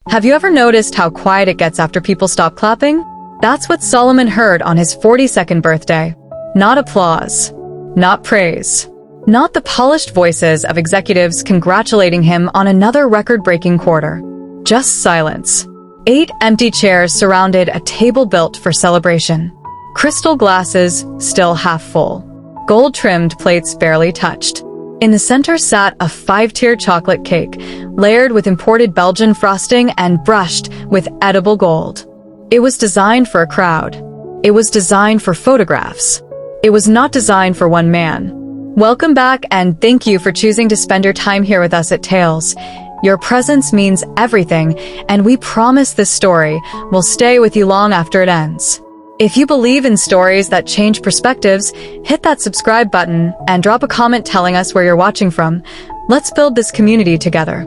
Have you ever noticed how quiet it gets after people stop clapping? That's what Solomon heard on his 42nd birthday. Not applause. Not praise. Not the polished voices of executives congratulating him on another record-breaking quarter. Just silence. 8 empty chairs surrounded a table built for celebration. Crystal glasses still half full. Gold-trimmed plates barely touched. In the center sat a 5-tier chocolate cake, layered with imported Belgian frosting and brushed with edible gold. It was designed for a crowd. It was designed for photographs. It was not designed for one man. Welcome back, and thank you for choosing to spend your time here with us at Tales. Your presence means everything, and we promise this story will stay with you long after it ends. If you believe in stories that change perspectives, hit that subscribe button and drop a comment telling us where you're watching from. Let's build this community together.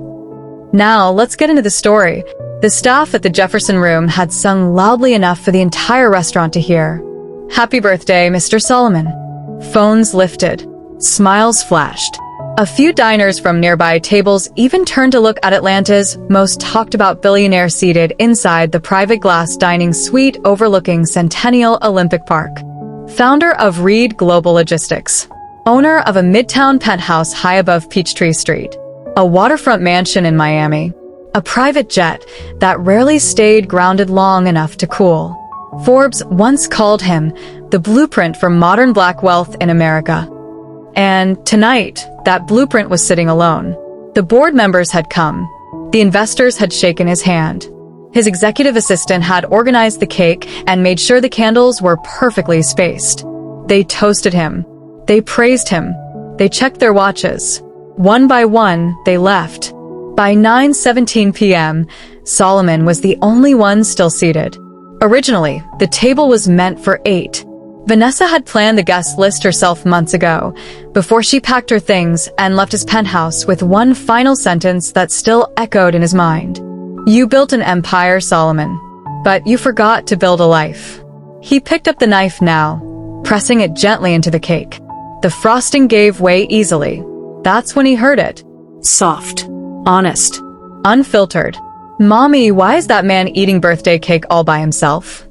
Now, let's get into the story. The staff at the Jefferson Room had sung loudly enough for the entire restaurant to hear. Happy birthday, Mr. Solomon. Phones lifted. Smiles flashed. A few diners from nearby tables even turned to look at Atlanta's most talked-about billionaire seated inside the private glass dining suite overlooking Centennial Olympic Park. Founder of Reed Global Logistics. Owner of a midtown penthouse high above Peachtree Street. A waterfront mansion in Miami. A private jet that rarely stayed grounded long enough to cool. Forbes once called him the blueprint for modern black wealth in America. And tonight, that blueprint was sitting alone. The board members had come. The investors had shaken his hand. His executive assistant had organized the cake and made sure the candles were perfectly spaced. They toasted him. They praised him. They checked their watches. One by one, they left. By 9:17 p.m., Solomon was the only one still seated. Originally, the table was meant for 8. Vanessa had planned the guest list herself months ago, before she packed her things and left his penthouse with one final sentence that still echoed in his mind. You built an empire, Solomon, but you forgot to build a life. He picked up the knife now, pressing it gently into the cake. The frosting gave way easily. That's when he heard it. Soft. Honest. Unfiltered. Mommy, why is that man eating birthday cake all by himself?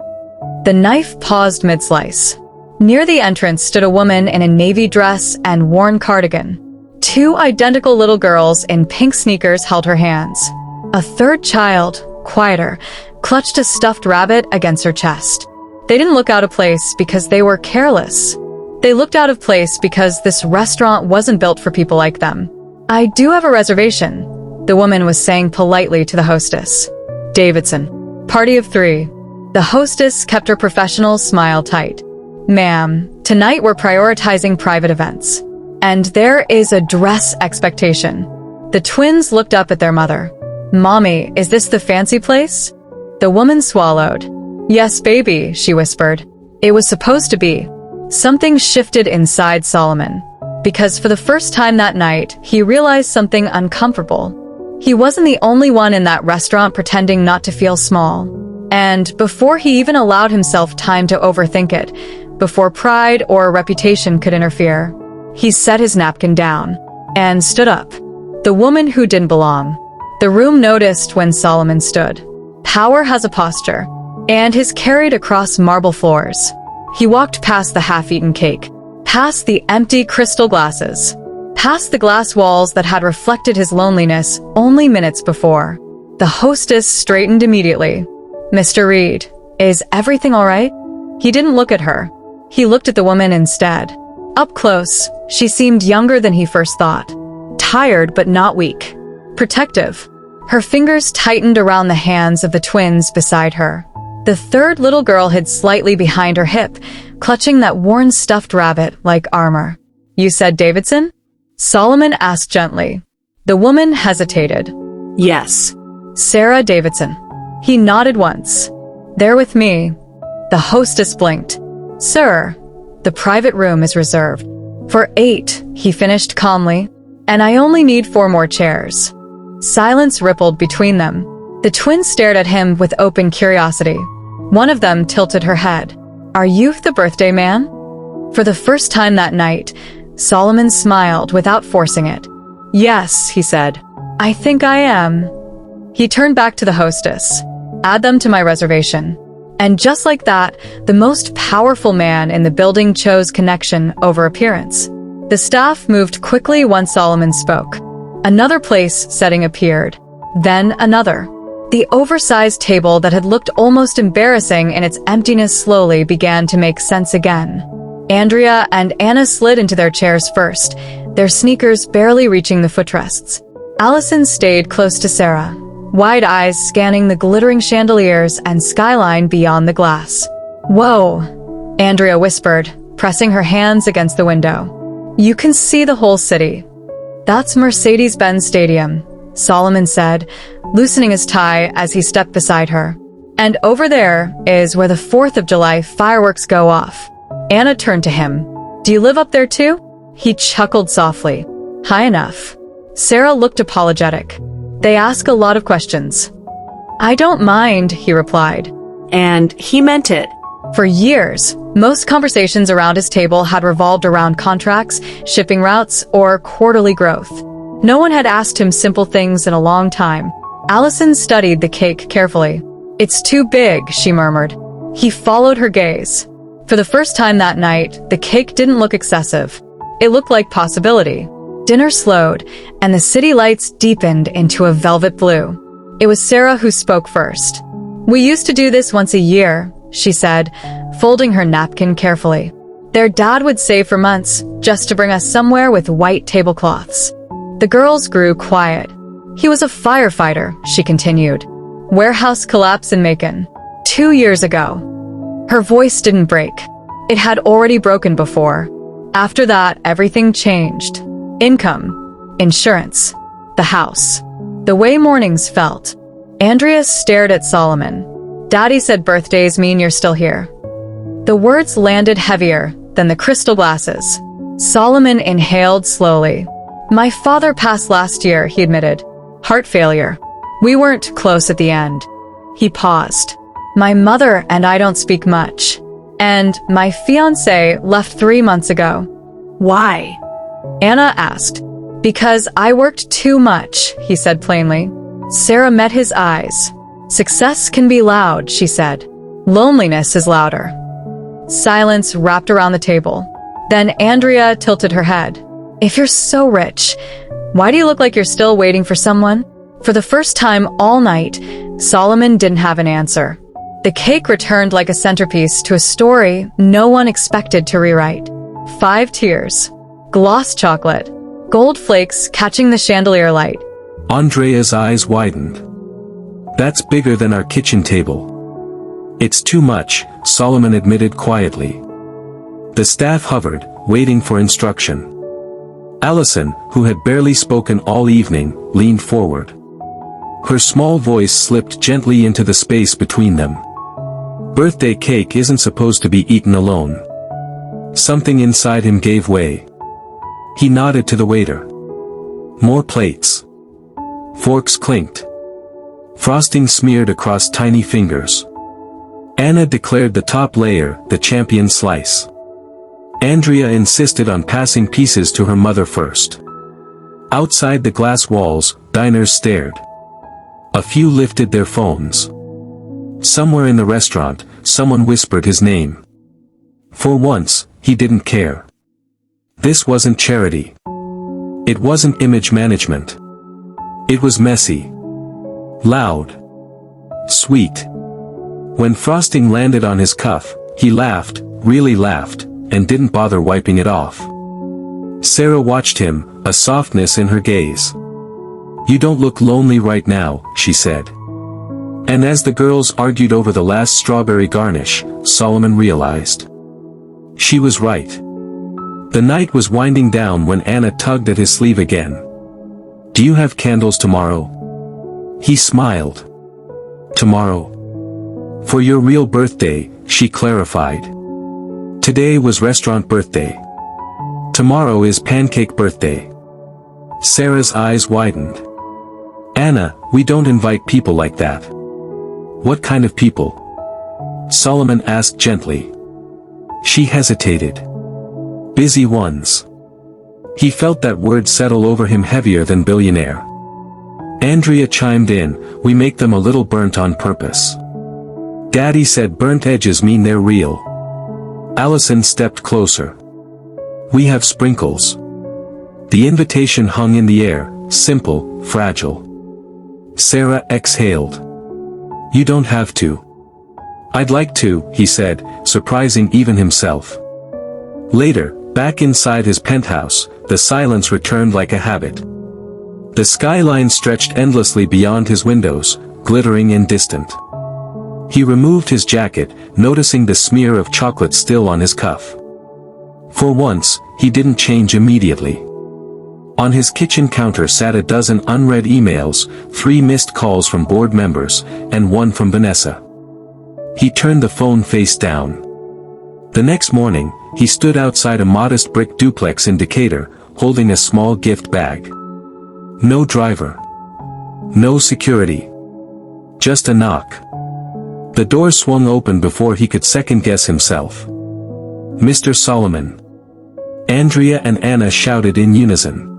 The knife paused mid-slice. Near the entrance stood a woman in a navy dress and worn cardigan. 2 identical little girls in pink sneakers held her hands. A third child, quieter, clutched a stuffed rabbit against her chest. They didn't look out of place because they were careless. They looked out of place because this restaurant wasn't built for people like them. I do have a reservation, the woman was saying politely to the hostess. Davidson. Party of 3. The hostess kept her professional smile tight. Ma'am, tonight we're prioritizing private events. And there is a dress expectation. The twins looked up at their mother. Mommy, is this the fancy place? The woman swallowed. Yes, baby, she whispered. It was supposed to be. Something shifted inside Solomon. Because for the first time that night, he realized something uncomfortable. He wasn't the only one in that restaurant pretending not to feel small. And before he even allowed himself time to overthink it, before pride or reputation could interfere, he set his napkin down and stood up. The woman who didn't belong. The room noticed when Solomon stood. Power has a posture, and his carried across marble floors. He walked past the half-eaten cake, past the empty crystal glasses, past the glass walls that had reflected his loneliness only minutes before. The hostess straightened immediately. Mr. Reed, is everything all right? He didn't look at her. He looked at the woman instead. Up close, she seemed younger than he first thought. Tired but not weak. Protective. Her fingers tightened around the hands of the twins beside her. The third little girl hid slightly behind her hip, clutching that worn stuffed rabbit like armor. You said Davidson? Solomon asked gently. The woman hesitated. Yes. Sarah Davidson. He nodded once. There with me. The hostess blinked. Sir, the private room is reserved. For 8, he finished calmly. And I only need 4 more chairs. Silence rippled between them. The twins stared at him with open curiosity. One of them tilted her head. Are you the birthday man? For the first time that night, Solomon smiled without forcing it. Yes, he said. I think I am. He turned back to the hostess. Add them to my reservation. And just like that, the most powerful man in the building chose connection over appearance. The staff moved quickly once Solomon spoke. Another place setting appeared. Then another. The oversized table that had looked almost embarrassing in its emptiness slowly began to make sense again. Andrea and Anna slid into their chairs first, their sneakers barely reaching the footrests. Allison stayed close to Sarah, wide eyes scanning the glittering chandeliers and skyline beyond the glass. "Whoa," Andrea whispered, pressing her hands against the window. "You can see the whole city." "That's Mercedes-Benz Stadium," Solomon said, loosening his tie as he stepped beside her. "And over there is where the 4th of July fireworks go off." Anna turned to him. "Do you live up there too?" He chuckled softly. "High enough." Sarah looked apologetic. "They ask a lot of questions." "I don't mind," he replied. And he meant it. For years, most conversations around his table had revolved around contracts, shipping routes, or quarterly growth. No one had asked him simple things in a long time. Allison studied the cake carefully. "It's too big," she murmured. He followed her gaze. For the first time that night, the cake didn't look excessive. It looked like possibility. Dinner slowed, and the city lights deepened into a velvet blue. It was Sarah who spoke first. "We used to do this once a year," she said, folding her napkin carefully. "Their dad would save for months, just to bring us somewhere with white tablecloths." The girls grew quiet. "He was a firefighter," she continued. "Warehouse collapse in Macon. 2 years ago." Her voice didn't break. It had already broken before. After that, everything changed. Income, insurance, the house, the way mornings felt. Andrea stared at Solomon. "Daddy said birthdays mean you're still here." The words landed heavier than the crystal glasses. Solomon inhaled slowly. "My father passed last year," he admitted. "Heart failure. We weren't close at the end." He paused. "My mother and I don't speak much. And my fiancé left 3 months ago." Why? Anna asked. "Because I worked too much," he said plainly. Sarah met his eyes. "Success can be loud," she said. "Loneliness is louder." Silence wrapped around the table. Then Andrea tilted her head. "If you're so rich, why do you look like you're still waiting for someone?" For the first time all night, Solomon didn't have an answer. The cake returned like a centerpiece to a story no one expected to rewrite. 5 tiers. Gloss chocolate. Gold flakes catching the chandelier light. Andrea's eyes widened. "That's bigger than our kitchen table." "It's too much," Solomon admitted quietly. The staff hovered, waiting for instruction. Allison, who had barely spoken all evening, leaned forward. Her small voice slipped gently into the space between them. "Birthday cake isn't supposed to be eaten alone." Something inside him gave way. He nodded to the waiter. More plates. Forks clinked. Frosting smeared across tiny fingers. Anna declared the top layer the champion slice. Andrea insisted on passing pieces to her mother first. Outside the glass walls, diners stared. A few lifted their phones. Somewhere in the restaurant, someone whispered his name. For once, he didn't care. This wasn't charity. It wasn't image management. It was messy. Loud. Sweet. When frosting landed on his cuff, he laughed, really laughed, and didn't bother wiping it off. Sarah watched him, a softness in her gaze. "You don't look lonely right now," she said. And as the girls argued over the last strawberry garnish, Solomon realized. She was right. The night was winding down when Anna tugged at his sleeve again. "Do you have candles tomorrow?" He smiled. "Tomorrow. For your real birthday," she clarified. Today was restaurant birthday. Tomorrow is pancake birthday. Sarah's eyes widened. "Anna, we don't invite people like that." "What kind of people?" Solomon asked gently. She hesitated. "Busy ones." He felt that word settle over him heavier than billionaire. Andrea chimed in, "We make them a little burnt on purpose." Daddy said burnt edges mean they're real. Allison stepped closer. "We have sprinkles." The invitation hung in the air, simple, fragile. Sarah exhaled. "You don't have to." "I'd like to," he said, surprising even himself. Later, back inside his penthouse, the silence returned like a habit. The skyline stretched endlessly beyond his windows, glittering and distant. He removed his jacket, noticing the smear of chocolate still on his cuff. For once, he didn't change immediately. On his kitchen counter sat a dozen unread emails, 3 missed calls from board members, and 1 from Vanessa. He turned the phone face down. The next morning, he stood outside a modest brick duplex in Decatur, holding a small gift bag. No driver. No security. Just a knock. The door swung open before he could second-guess himself. "Mr. Solomon." Andrea and Anna shouted in unison.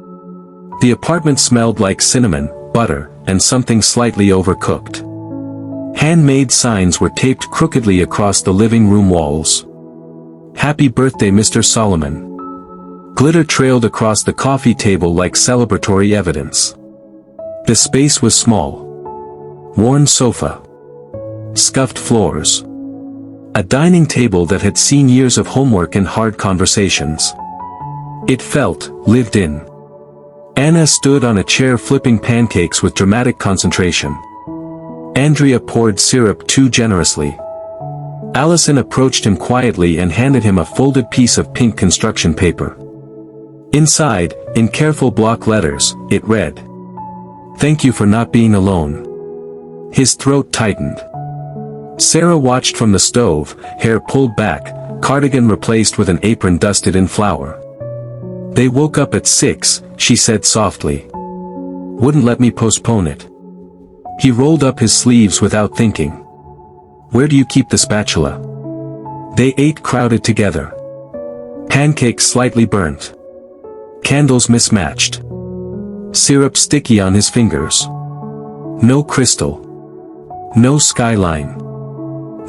The apartment smelled like cinnamon, butter, and something slightly overcooked. Handmade signs were taped crookedly across the living room walls. "Happy birthday, Mr. Solomon." Glitter trailed across the coffee table like celebratory evidence. The space was small. Worn sofa. Scuffed floors. A dining table that had seen years of homework and hard conversations. It felt lived in. Anna stood on a chair flipping pancakes with dramatic concentration. Andrea poured syrup too generously. Allison approached him quietly and handed him a folded piece of pink construction paper. Inside, in careful block letters, it read, "Thank you for not being alone." His throat tightened. Sarah watched from the stove, hair pulled back, cardigan replaced with an apron dusted in flour. "They woke up at 6, she said softly. Wouldn't let me postpone it." He rolled up his sleeves without thinking. "Where do you keep the spatula?" They ate crowded together. Pancakes slightly burnt. Candles mismatched. Syrup sticky on his fingers. No crystal. No skyline.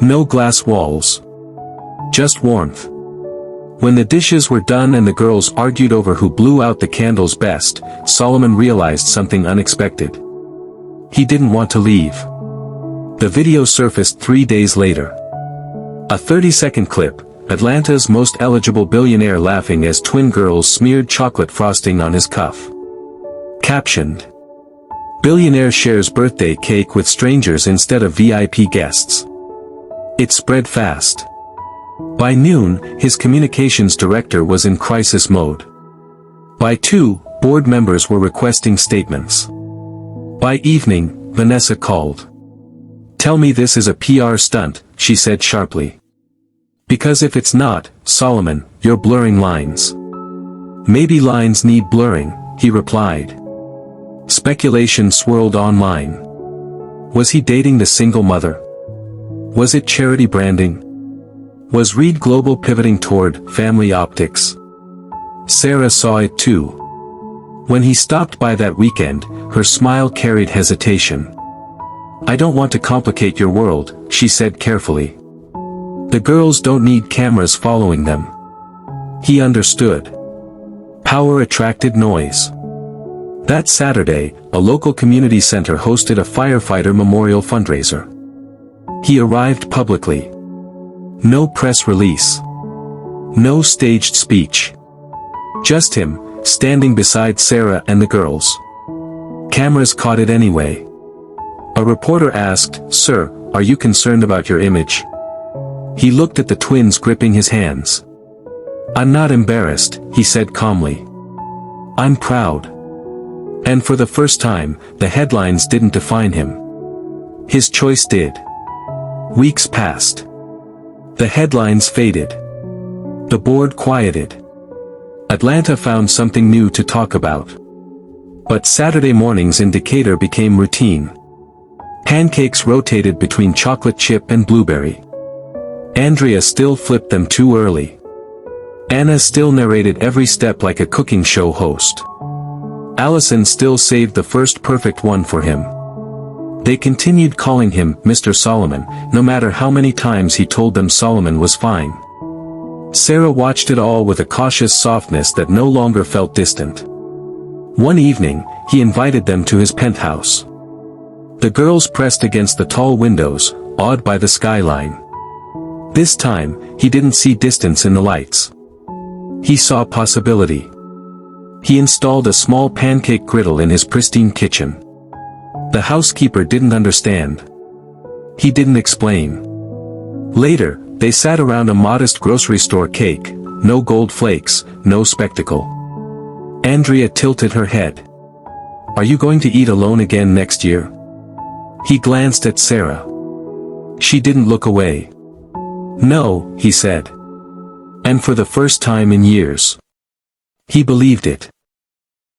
No glass walls. Just warmth. When the dishes were done and the girls argued over who blew out the candles best, Solomon realized something unexpected. He didn't want to leave. The video surfaced 3 days later. A 30-second clip, Atlanta's most eligible billionaire laughing as twin girls smeared chocolate frosting on his cuff. Captioned, "Billionaire shares birthday cake with strangers instead of VIP guests." It spread fast. By noon, his communications director was in crisis mode. By 2, board members were requesting statements. By evening, Vanessa called. "Tell me this is a PR stunt," she said sharply. "Because if it's not, Solomon, you're blurring lines." "Maybe lines need blurring," he replied. Speculation swirled online. Was he dating the single mother? Was it charity branding? Was Reed Global pivoting toward family optics? Sarah saw it too. When he stopped by that weekend, her smile carried hesitation. "I don't want to complicate your world," she said carefully. "The girls don't need cameras following them." He understood. Power attracted noise. That Saturday, a local community center hosted a firefighter memorial fundraiser. He arrived publicly. No press release. No staged speech. Just him, standing beside Sarah and the girls. Cameras caught it anyway. A reporter asked, "Sir, are you concerned about your image?" He looked at the twins gripping his hands. "I'm not embarrassed," he said calmly. "I'm proud." And for the first time, the headlines didn't define him. His choice did. Weeks passed. The headlines faded. The board quieted. Atlanta found something new to talk about. But Saturday mornings in Decatur became routine. Pancakes rotated between chocolate chip and blueberry. Andrea still flipped them too early. Anna still narrated every step like a cooking show host. Allison still saved the first perfect one for him. They continued calling him Mr. Solomon, no matter how many times he told them Solomon was fine. Sarah watched it all with a cautious softness that no longer felt distant. One evening, he invited them to his penthouse. The girls pressed against the tall windows, awed by the skyline. This time, he didn't see distance in the lights. He saw possibility. He installed a small pancake griddle in his pristine kitchen. The housekeeper didn't understand. He didn't explain. Later, they sat around a modest grocery store cake, no gold flakes, no spectacle. Andrea tilted her head. "Are you going to eat alone again next year?" He glanced at Sarah. She didn't look away. "No," he said. And for the first time in years, he believed it.